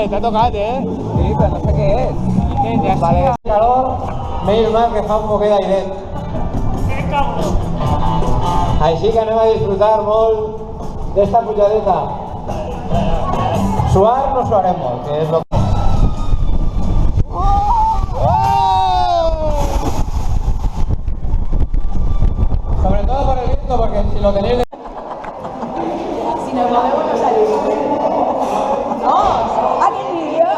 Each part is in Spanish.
T'ha tocat, Sí, però no sé què és. Vale. Calor, menys mal que fa un poquet d'airet. Així que anem a disfrutar molt d'esta pujadeta. Suar no suarem molt, que és lo que... Sobre todo por el viento, porque si lo tenéis... Si nos movemos no salimos. ¡No! ¿Alguien vídeo?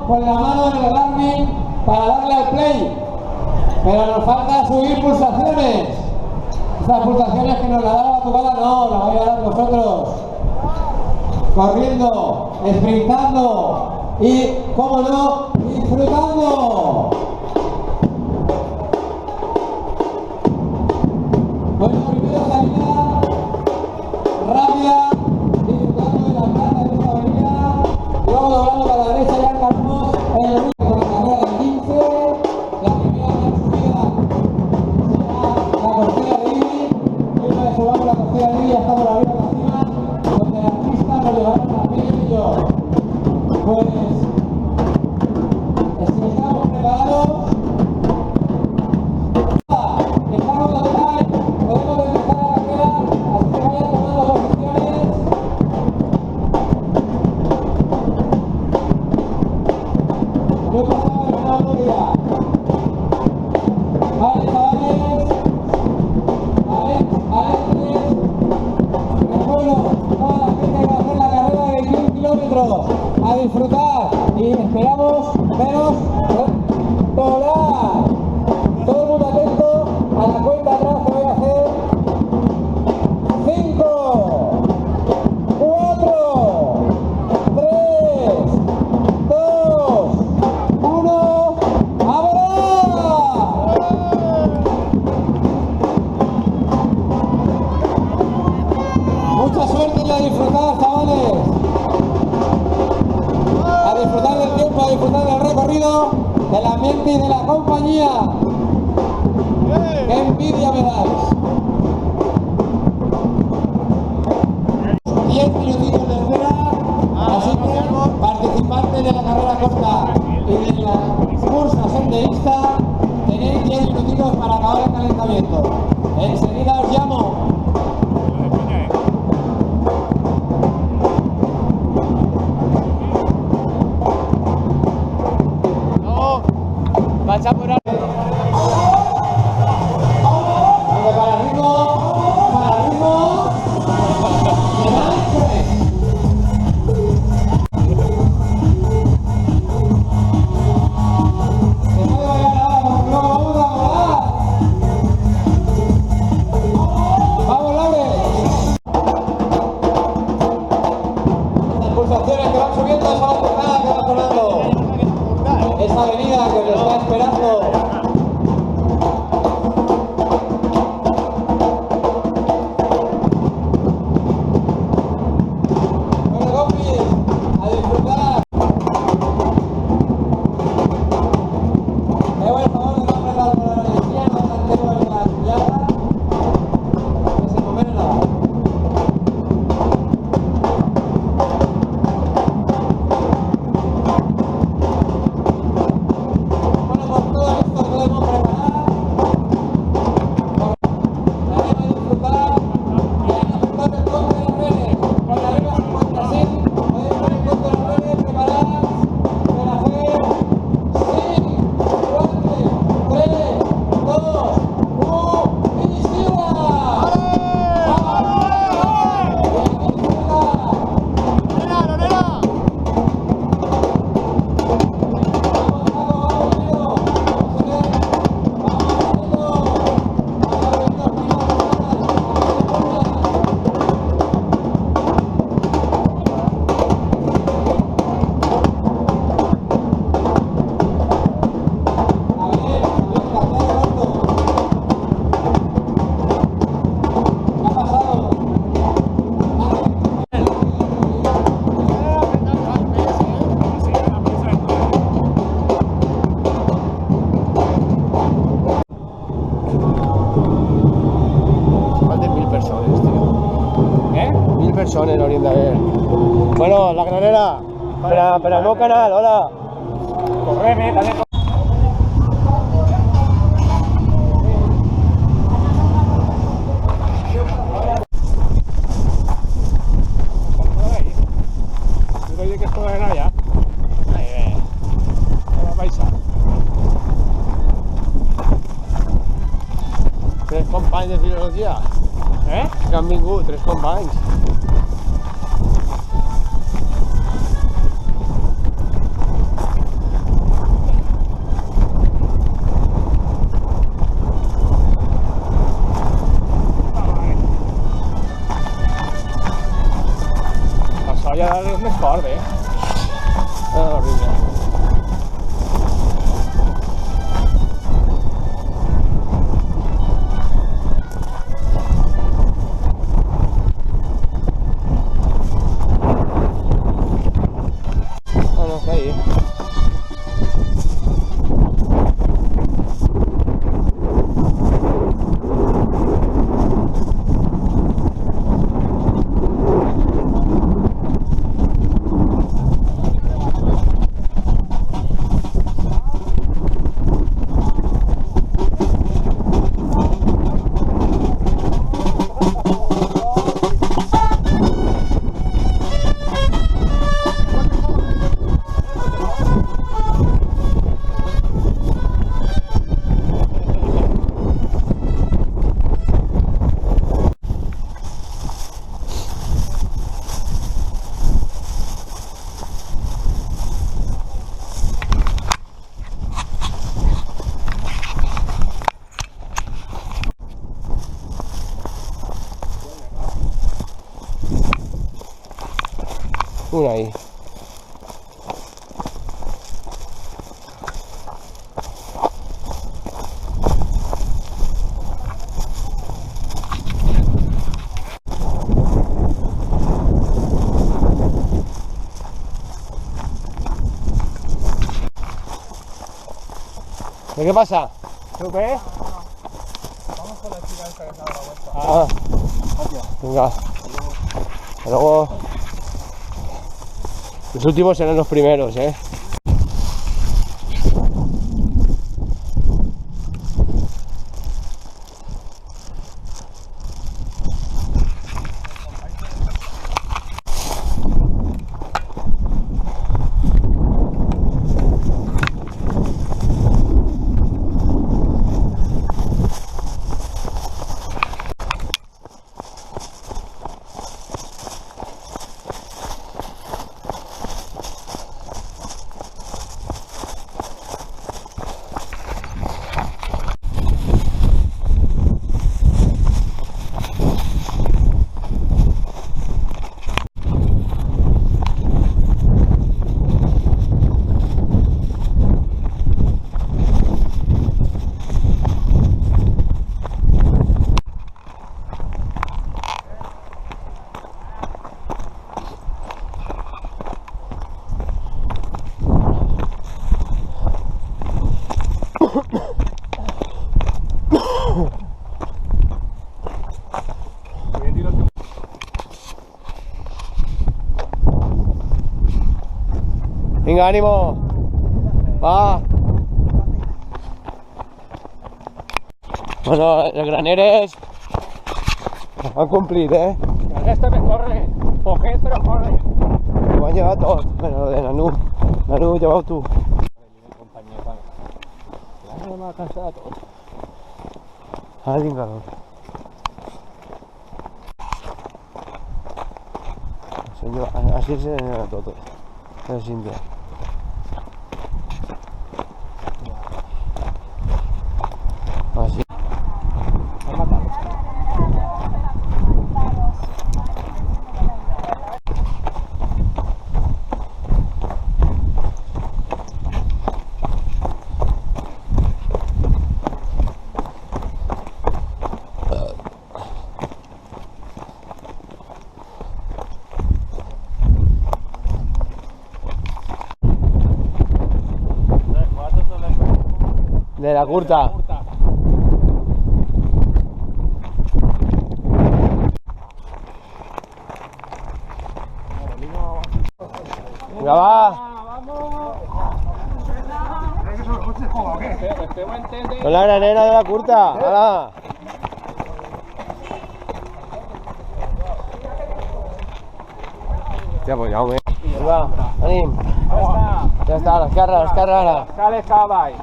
Con la mano en el Garmin para darle al play, pero nos falta subir pulsaciones. Estas pulsaciones que nos la da la batucada no, la vais a dar vosotros. Corriendo, sprintando y, como no, disfrutando. Bueno, primero salida rápida, disfrutando de la plaza de esta avenida, y luego doblando para la derecha ya encaramos en el con la carrera del 15, la primera subida será la costera de Ibi, y una vez subamos la costera de Ibi ya estamos arriba de la cima, donde las pistas nos llevarán a Penya y Jorn. Pues, si estamos preparados, estamos total, podemos empezar la carrera, así que vayan tomando posiciones. No pasaba de una gloria. Vale, chavales. Recuerdo, toda la gente que va a hacer la carrera de 21 kilómetros. A disfrutar. Y esperamos veros volar. Todo el mundo atento a la cuenta atrás que voy a hacer. 5, 4, 3, 2, 1, ¡a volar! Mucha suerte y a disfrutar, chavales. A disfrutar del tiempo, a disfrutar del recorrido, del ambiente y de la compañía. ¡Qué envidia me dais! 10 minutitos de espera, así que participantes de la carrera corta y de la cursa senderista, tenéis 10 minutitos para acabar el calentamiento. Enseguida os llamo. No, vas a apurar. Para el ritmo, para el ritmo. persones haurien d'haver. Bueno, la granera, per al meu canal, hola. Correme, dale. Oye, que esto de allá. Ahí ve. La paisa. Tres companys de filologia. Que han vingut, tres companys. La soia és més fort, Horrible. Bueno, está ahí. Una ahí. ¿Qué pasa? ¿Tú qué? Vamos con la chica esta que se ha dado la vuelta. Venga. Hasta luego. Los últimos serán los primeros, Venga, ánimo. Va. Bueno, els graneres han complit, Este me corre. Poquet, pero corre. Ho han llevat tot. Bueno, de Nanu. Nanu, llevau tu. Ja m'ha cansat tot. Ara tinc calor. Així se n'era tot. La Cintia. Així. De la curta. Venga, va. Con la granera de la curta. ¡Hala! Hòstia, pues ja ho veig. Va, anem. Ja està, l'esquerra ara. Sale cavall.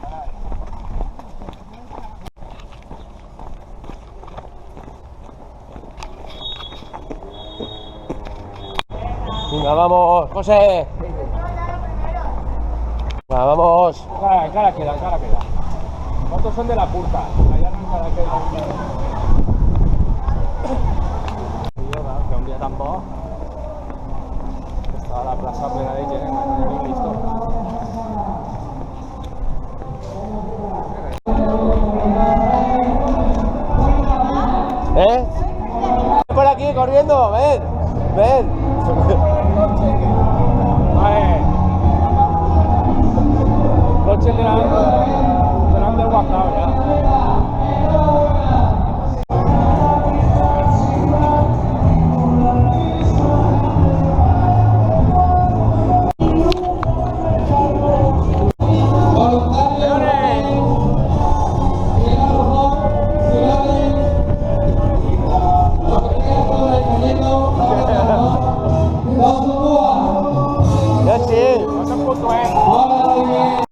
Venga, vamos, José. Venga, vamos. Encara queda. ¿Cuántos son de la curta? Allá encara queda. Que un dia tan bo estava la plaça plena de gent en el listo. Por aquí, corriendo, ven. Vale. Coches serán del WhatsApp.